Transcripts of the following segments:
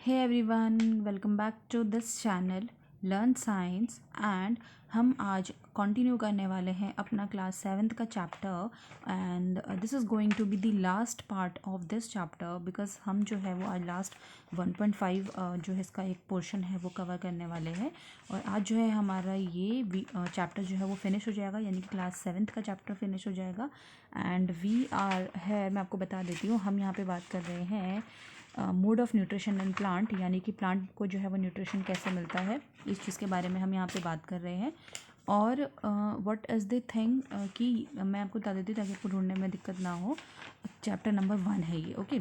Hey everyone, welcome back to this channel Learn Science and हम आज continue करने वाले हैं अपना क्लास 7th का chapter and this is going to be the last part of this chapter because हम जो है वो आज लास्ट 1.5 जो है इसका एक पोर्शन है वो कवर करने वाले हैं और आज जो है हमारा ये चैप्टर जो है वो फिनिश हो जाएगा, यानी कि क्लास 7th का चैप्टर फिनिश हो जाएगा। एंड वी आर है, मैं आपको बता देती हूँ, हम यहाँ पे बात कर रहे हैं mode of nutrition in plant, यानी कि प्लांट को जो है वो न्यूट्रिशन कैसे मिलता है, इस चीज़ के बारे में हम यहाँ पे बात कर रहे हैं। और व्हाट इज़ द थिंग कि मैं आपको बता देती हूँ ताकि आपको ढूंढने में दिक्कत ना हो। चैप्टर नंबर 1 है ये, ओके।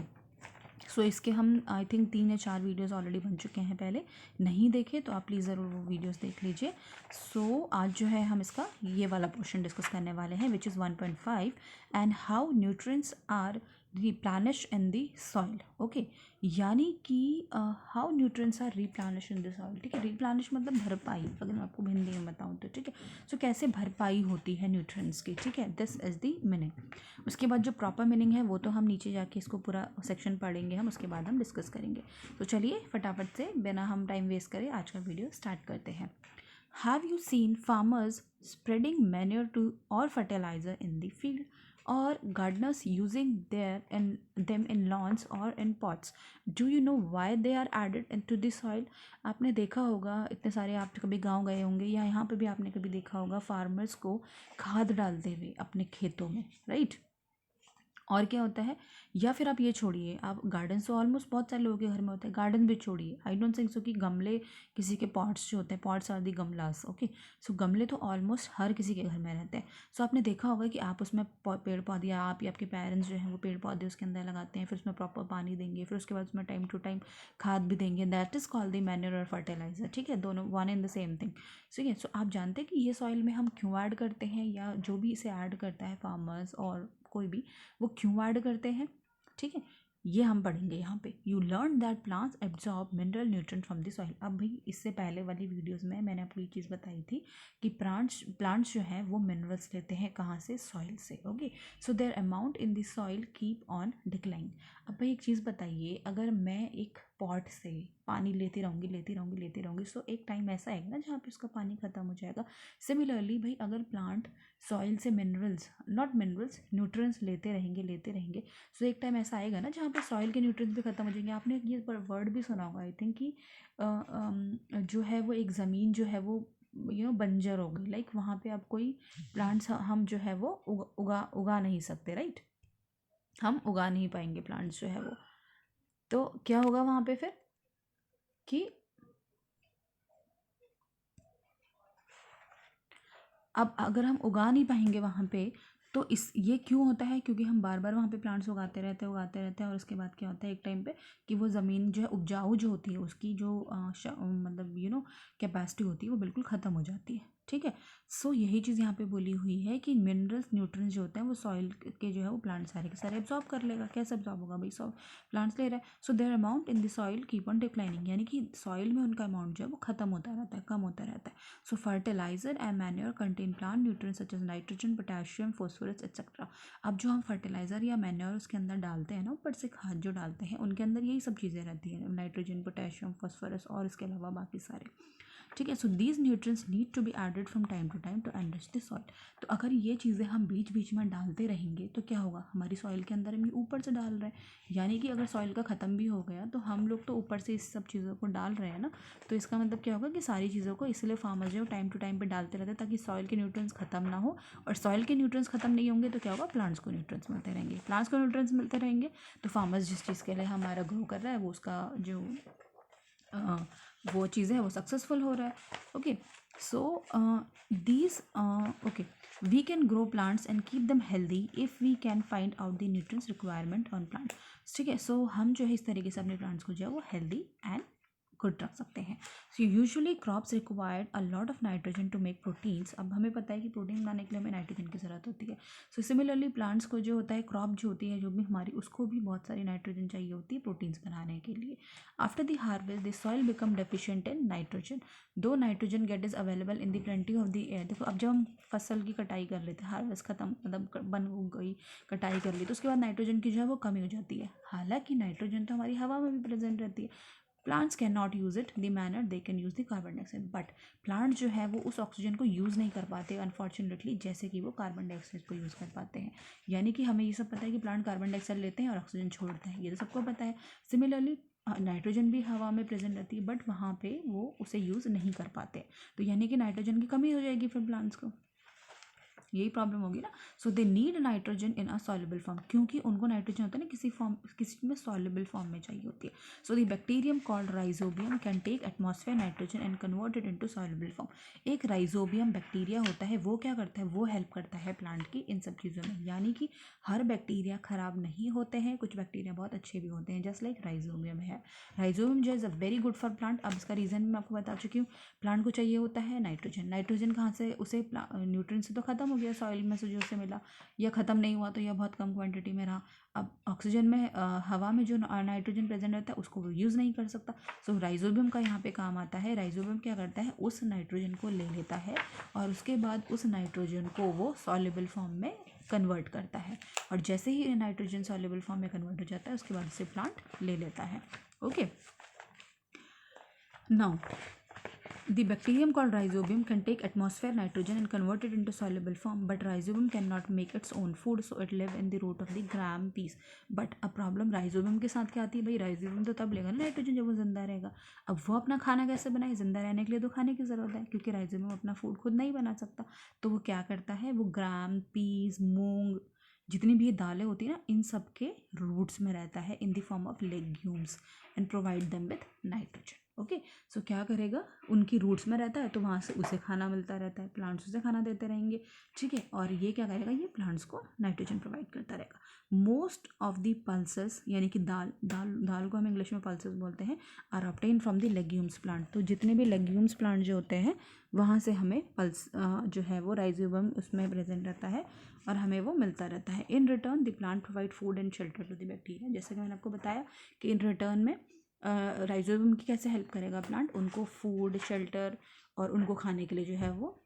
सो इसके हम आई थिंक 3 या 4 वीडियोज़ ऑलरेडी बन चुके हैं, पहले नहीं देखे तो आप प्लीज़ ज़रूर वो वीडियोज़ देख लीजिए। सो आज जो है हम इसका ये वाला पोर्शन डिस्कस करने वाले हैं which is 1.5 and how nutrients are replenish in the soil, okay. यानी कि how nutrients are replenish in the soil, ठीक है। रिप्लेनिश मतलब भरपाई, अगर मैं आपको हिंदी में बताऊँ तो, ठीक है। सो कैसे भरपाई होती है न्यूट्रिएंट्स की, ठीक है, दिस इज़ द मीनिंग। उसके बाद जो प्रॉपर मीनिंग है वो तो हम नीचे जाके इसको पूरा सेक्शन पढ़ेंगे हम, उसके बाद हम डिस्कस करेंगे। तो चलिए फटाफट से बिना हम टाइम वेस्ट करें आज का वीडियो स्टार्ट करते हैं। Have you seen farmers spreading manure to or fertilizer in the field or gardeners using them in lawns or in pots? Do you know why they are added into the soil? आपने देखा होगा, इतने सारे आप कभी गांव गए होंगे या यहाँ पे भी आपने कभी देखा होगा फार्मर्स को खाद डालते हुए अपने खेतों में, राइट। और क्या होता है, या फिर आप ये छोड़िए, आप गार्डन तो ऑलमोस्ट बहुत सारे लोगों के घर में होते हैं, गार्डन भी छोड़िए, आई डोंट थिंक सो कि गमले, किसी के पॉट्स जो होते हैं, पॉट्स आर दी गमलास, ओके। सो गमले तो ऑलमोस्ट हर किसी के घर में रहते हैं। सो आपने देखा होगा कि आप उसमें पेड़ पौधे, या आप या आपके पेरेंट्स जो हैं वो पेड़ पौधे उसके अंदर लगाते हैं, फिर उसमें प्रॉपर पानी देंगे, फिर उसके बाद उसमें टाइम टू टाइम खाद भी देंगे, that is called the manure और फर्टिलाइजर, ठीक है, दोनों one in the same thing. ठीक है। सो आप जानते हैं कि ये सॉइल में हम क्यों ऐड करते हैं, या जो भी इसे ऐड करता है फार्मर्स और कोई भी, वो क्यों ऐड करते हैं, ठीक है, ये हम पढ़ेंगे यहाँ पे। You learn that plants absorb mineral nutrient from the soil. अब भाई इससे पहले वाली वीडियोस में मैंने आपको ये चीज़ बताई थी कि प्लांट्स जो हैं वो मिनरल्स लेते हैं कहाँ से, सॉइल से, okay. So their amount in the soil keep on decline. अब भाई एक चीज़ बताइए, अगर मैं एक पॉट से पानी लेती रहूँगी, सो एक टाइम ऐसा आएगा ना जहाँ पे उसका पानी ख़त्म हो जाएगा। सिमिलरली भाई अगर प्लांट सॉइल से न्यूट्रिएंट्स लेते रहेंगे, सो एक टाइम ऐसा आएगा ना जहाँ पे सॉइल के न्यूट्रिएंट्स भी ख़त्म हो जाएंगे। आपने ये वर्ड भी सुना होगा आई थिंक कि जो है वो एक ज़मीन जो है वो बंजर हो गई, लाइक वहाँ पे अब कोई प्लांट्स हम जो है वो उगा नहीं सकते, राइट। हम उगा नहीं पाएंगे प्लांट्स जो है वो, तो क्या होगा वहाँ पे फिर कि अब अगर हम उगा नहीं पाएंगे वहाँ पे, तो इस ये क्यों होता है, क्योंकि हम बार बार वहाँ पे प्लांट्स उगाते रहते हैं और उसके बाद क्या होता है एक टाइम पे कि वो ज़मीन जो है उपजाऊ जो होती है उसकी जो मतलब कैपेसिटी होती है वो बिल्कुल ख़त्म हो जाती है, ठीक है। सो यही चीज़ यहाँ पे बोली हुई है कि मिनरल्स न्यूट्रिएंट्स जो होते हैं वो सॉइल के जो है वो प्लांट सारे के सारे एब्जॉर्ब कर लेगा। कैसे एब्जॉर्ब होगा भाई, प्लांट्स ले रहा है। So their amount in the soil keep on declining, यानी कि सॉइल में उनका अमाउंट जो है वो ख़त्म होता रहता है, कम होता रहता है। So fertiliser and manure contain plant nutrients such as nitrogen, potassium, phosphorus etcetera. अब जो हम फर्टिलाइज़र या मैन्योर उसके अंदर डालते हैं ना, ऊपर से खाद जो डालते हैं, उनके अंदर यही सब चीज़ें रहती हैं, नाइट्रोजन, पोटेशियम, फॉस्फोरस और इसके अलावा बाकी सारे, ठीक है। So these nutrients need to be added from time to time to enrich the soil. तो अगर ये चीज़ें हम बीच बीच में डालते रहेंगे तो क्या होगा, हमारी सॉइल के अंदर हम ये ऊपर से डाल रहे हैं, यानी कि अगर सॉइल का ख़त्म भी हो गया तो हम लोग तो ऊपर से इस सब चीज़ों को डाल रहे हैं ना। तो इसका मतलब क्या होगा कि सारी चीज़ों को इसलिए फार्मर्स जो टाइम टू टाइम पे डालते रहते हैं ताकि सॉइल के न्यूट्रिएंट्स ख़त्म ना हो। और सॉइल के न्यूट्रिएंट्स ख़त्म नहीं होंगे तो क्या होगा, प्लांट्स को न्यूट्रिएंट्स मिलते रहेंगे, प्लांट्स को न्यूट्रिएंट्स मिलते रहेंगे तो फार्मर्स जिस चीज़ के लिए हमारा ग्रो कर रहा है वो उसका जो वो चीज़ें है वो सक्सेसफुल हो रहा है, okay. So these okay, we can grow plants and keep them healthy if we can find out the nutrients requirement on plant, ठीक है। सो हम जो है इस तरीके से अपने प्लांट्स को जो है वो हेल्दी एंड गुड रख सकते हैं। So usually crops required a lot of nitrogen to make proteins. अब हमें पता है कि प्रोटीन बनाने के लिए हमें नाइट्रोजन की ज़रूरत होती है। सो सिमिलरली प्लांट्स को जो होता है, क्रॉप जो होती है जो भी हमारी, उसको भी बहुत सारी नाइट्रोजन चाहिए होती है प्रोटीन्स बनाने के लिए। After the harvest the soil become deficient in nitrogen, though nitrogen get is available in the plenty of the air. देखो अब जब हम फसल की कटाई कर लेते हैं, हार्वेस्ट खत्म मतलब बन गई, कटाई कर ली, तो उसके बाद नाइट्रोजन की जो है वो कमी हो जाती है। हालांकि नाइट्रोजन तो हमारी हवा में भी प्रेजेंट रहती है, plants can not use it the manner they can use the carbon dioxide, but plant जो है वो उस ऑक्सीजन को यूज़ नहीं कर पाते अनफॉर्चुनेटली, जैसे कि वो कार्बन डाइऑक्साइड को यूज़ कर पाते हैं। यानी कि हमें ये सब पता है कि प्लांट कार्बन डाइऑक्साइड लेते हैं और ऑक्सीजन छोड़ते हैं, ये तो सबको पता है। सिमिलरली नाइट्रोजन भी हवा में प्रेजेंट रहती है, बट वहाँ पे वो उसे यूज़ नहीं कर पाते, तो यानी कि नाइट्रोजन की कमी हो जाएगी फिर प्लांट्स को, यही प्रॉब्लम होगी ना। So they need nitrogen in a soluble form, क्योंकि उनको नाइट्रोजन होता है ना किसी में सॉल्युबल फॉर्म में चाहिए होती है। So the bacterium called rhizobium can take atmosphere nitrogen and convert it into soluble form. एक राइजोबियम बैक्टीरिया होता है, वो क्या करता है, वो हेल्प करता है प्लांट की इन सब चीज़ों में। यानी कि हर बैक्टीरिया खराब नहीं होते हैं, कुछ बैक्टीरिया बहुत अच्छे भी होते हैं, जस्ट लाइक राइजोबियम है। राइजोबियम जो is a very good for plant. अब इसका रीज़न मैं आपको बता चुकी हूँ। प्लांट को चाहिए होता है नाइट्रोजन, नाइट्रोजन कहाँ से, उसे न्यूट्रिएंट से तो ख़त्म हो गया सॉइल में से जो उसे मिला, या ख़त्म नहीं हुआ तो यह बहुत कम क्वांटिटी में रहा। अब ऑक्सीजन में हवा में जो नाइट्रोजन प्रेजेंट रहता है उसको वो यूज़ नहीं कर सकता। सो राइजोबियम का यहाँ पे काम आता है। राइजोबियम क्या करता है, उस नाइट्रोजन को ले लेता है और उसके बाद उस नाइट्रोजन को वो सॉल्युबल फॉर्म में कन्वर्ट करता है, और जैसे ही नाइट्रोजन सॉल्युबल फॉर्म में कन्वर्ट हो जाता है उसके बाद उसे प्लांट ले लेता है। Okay, now the bacterium called rhizobium can take atmosphere nitrogen and convert it into soluble form, but rhizobium cannot make its own food, so it live in the root of the gram peas. But a problem rhizobium के साथ क्या आती है भाई, rhizobium तो तब लेगा ना नाइट्रोजन जब वो जिंदा रहेगा। अब वो अपना खाना कैसे बनाए, जिंदा रहने के लिए तो खाने की ज़रूरत है, क्योंकि rhizobium अपना फूड खुद नहीं बना सकता। तो वो क्या करता है, वो ग्राम, पीस, मूंग, जितनी भी ये दालें होती है ना, इन सब के रूट्स में रहता है in the form of legumes and provide them with nitrogen. Okay, so क्या करेगा, उनकी रूट्स में रहता है तो वहाँ से उसे खाना मिलता रहता है, प्लांट्स उसे खाना देते रहेंगे, ठीक है। और ये क्या करेगा, ये प्लांट्स को नाइट्रोजन प्रोवाइड करता रहेगा। मोस्ट ऑफ द पल्सेस, यानी कि दाल को हम इंग्लिश में पल्सेस बोलते हैं, are obtain from the legumes plant. तो जितने भी लेग्यूम्स प्लांट जो होते हैं वहाँ से हमें पल्स जो है वो राइजोबियम उसमें प्रेजेंट रहता है और हमें वो मिलता रहता है। In return the plant provide food and shelter to the bacteria. जैसे कि मैंने आपको बताया कि इन रिटर्न में राइजोबियम की कैसे हेल्प करेगा प्लांट, उनको फूड, शेल्टर और उनको खाने के लिए जो है वो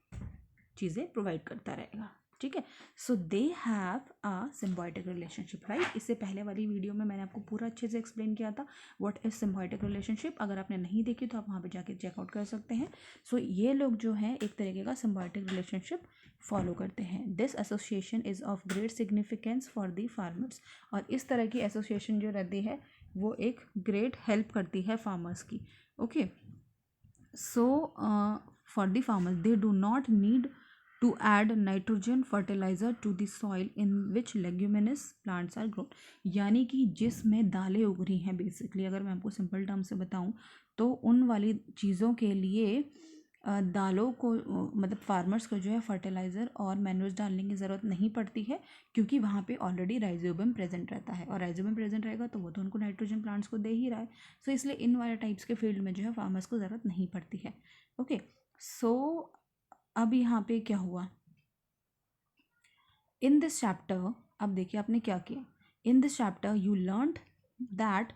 चीज़ें प्रोवाइड करता रहेगा, ठीक है। So they have a symbiotic relationship, right. इससे पहले वाली वीडियो में मैंने आपको पूरा अच्छे से एक्सप्लेन किया था व्हाट इज सिम्बायोटिक रिलेशनशिप। अगर आपने नहीं देखी तो आप वहाँ पे जाके चेकआउट कर सकते हैं। सो ये लोग जो हैं एक तरीके का सिम्बायोटिक रिलेशनशिप फॉलो करते हैं। This association is of great significance for the farmers. और इस तरह की एसोसिएशन जो रहती है वो एक ग्रेट हेल्प करती है फार्मर्स की। Okay, so for the farmers they do not need to add nitrogen fertilizer to the soil in which leguminous plants are grown। यानी कि जिसमें दालें उग रही हैं, बेसिकली अगर मैं आपको सिंपल टर्म से बताऊं तो उन वाली चीज़ों के लिए दालों को मतलब फार्मर्स को जो है फर्टिलाइज़र और मैन्यूर्स डालने की ज़रूरत नहीं पड़ती है, क्योंकि वहाँ पे ऑलरेडी राइजोबियम प्रेजेंट रहता है, और राइजोबियम प्रेजेंट रहेगा तो वो तो उनको नाइट्रोजन प्लांट्स को दे ही रहा है। सो इसलिए इन वाले टाइप्स के फील्ड में जो है फार्मर्स को ज़रूरत नहीं पड़ती है। ओके, सो अब यहाँ पे क्या हुआ इन दिस चैप्टर, अब देखिए आपने क्या किया। In this chapter you learned that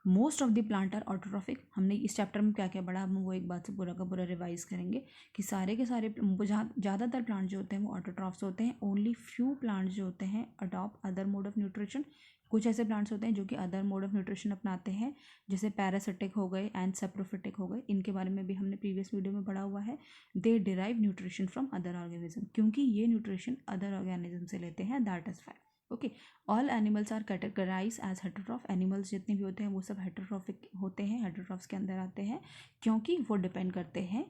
most of the plant are autotrophic. हमने इस चैप्टर में क्या क्या पढ़ा, हम वो एक बात से पूरा का पूरा रिवाइज करेंगे कि सारे के सारे ज़्यादातर प्लांट जो होते हैं वो ऑटोट्रॉफ्स होते हैं। ओनली फ्यू प्लांट्स जो होते हैं adopt other mode of nutrition. कुछ ऐसे प्लांट्स होते हैं जो कि अदर मोड ऑफ न्यूट्रिशन अपनाते हैं, जैसे पैरासिटिक हो गए एंड सेप्रोफिटिक हो गए। इनके बारे में भी हमने प्रीवियस वीडियो में पढ़ा हुआ है। They derive nutrition from other organism, क्योंकि ये न्यूट्रिशन अदर ऑर्गेनिज्म से लेते हैं, that is fine. Okay, all animals are categorize as heterotroph. Animals जितने भी होते हैं वो सब हेटरोट्रॉफिक होते हैं, हेटरोट्रॉफ्स के अंदर आते हैं, क्योंकि वो डिपेंड करते हैं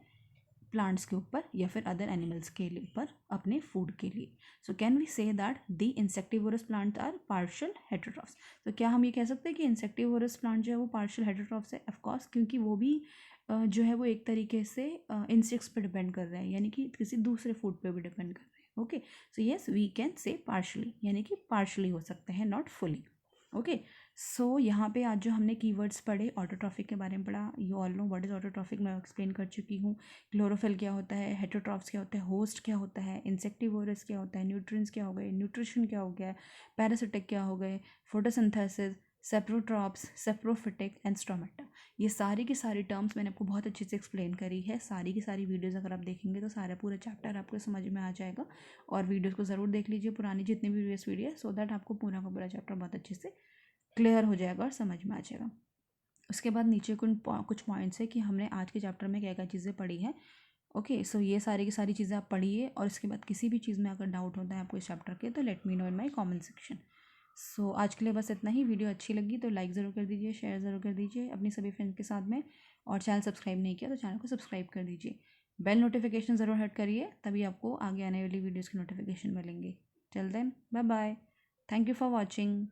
प्लांट्स के ऊपर या फिर अदर एनिमल्स के ऊपर अपने फूड के लिए। So can we say that the insectivorous plant are partial heterotrophs. तो क्या हम ये कह सकते हैं कि इंसेक्टिवोरस प्लांट जो है वो पार्शियल हेटरोट्रॉफ्स है? ऑफकोर्स, क्योंकि वो भी जो है वो एक तरीके से इंसेक्ट्स पे डिपेंड कर रहे हैं, यानी कि किसी दूसरे फूड पे भी डिपेंड कर रहे हैं। Okay, so yes we can say partially, यानी कि पार्शली हो सकते हैं, नॉट फुली। ओके, सो यहाँ पे आज जो हमने कीवर्ड्स पढ़े, ऑटोट्रॉफिक के बारे में पढ़ा। You all know what is autotrophic, मैं एक्सप्लेन कर चुकी हूँ। क्लोरोफिल क्या होता है, हेटरोट्रॉफ्स क्या होता है, होस्ट क्या होता है, इंसेक्टिवोरस क्या होता है, न्यूट्रिएंट्स क्या हो गए, न्यूट्रिशन क्या हो गया, पैरासिटिक क्या हो गए, photosynthesis, saprotrophs, saprophytic and stomata. ये सारी की सारी टर्म्स मैंने आपको बहुत अच्छे से एक्सप्लेन करी है। सारी की सारी वीडियोस अगर आप देखेंगे तो सारा पूरा चैप्टर आपको समझ में आ जाएगा। और वीडियोस को ज़रूर देख लीजिए, पुरानी जितनी भी प्रीवियस वीडियो है, सो दैट आपको पूरा का पूरा चैप्टर बहुत अच्छे से क्लियर हो जाएगा और समझ में आ जाएगा। उसके बाद नीचे कुछ पॉइंट्स है कि हमने आज के चैप्टर में क्या क्या चीज़ें पढ़ी हैं। ओके, सो ये सारी की सारी चीज़ें आप पढ़िए, और इसके बाद किसी भी चीज़ में अगर डाउट होता है आपको इस चैप्टर के, तो let me know in my comment section. So आज के लिए बस इतना ही। वीडियो अच्छी लगी तो लाइक ज़रूर कर दीजिए, शेयर ज़रूर कर दीजिए अपनी सभी फ्रेंड्स के साथ में, और चैनल सब्सक्राइब नहीं किया तो चैनल को सब्सक्राइब कर दीजिए। बेल नोटिफिकेशन ज़रूर हिट करिए, तभी आपको आगे आने वाली वीडियोज़ की नोटिफिकेशन मिलेंगी। Till then, bye bye. Thank you for watching.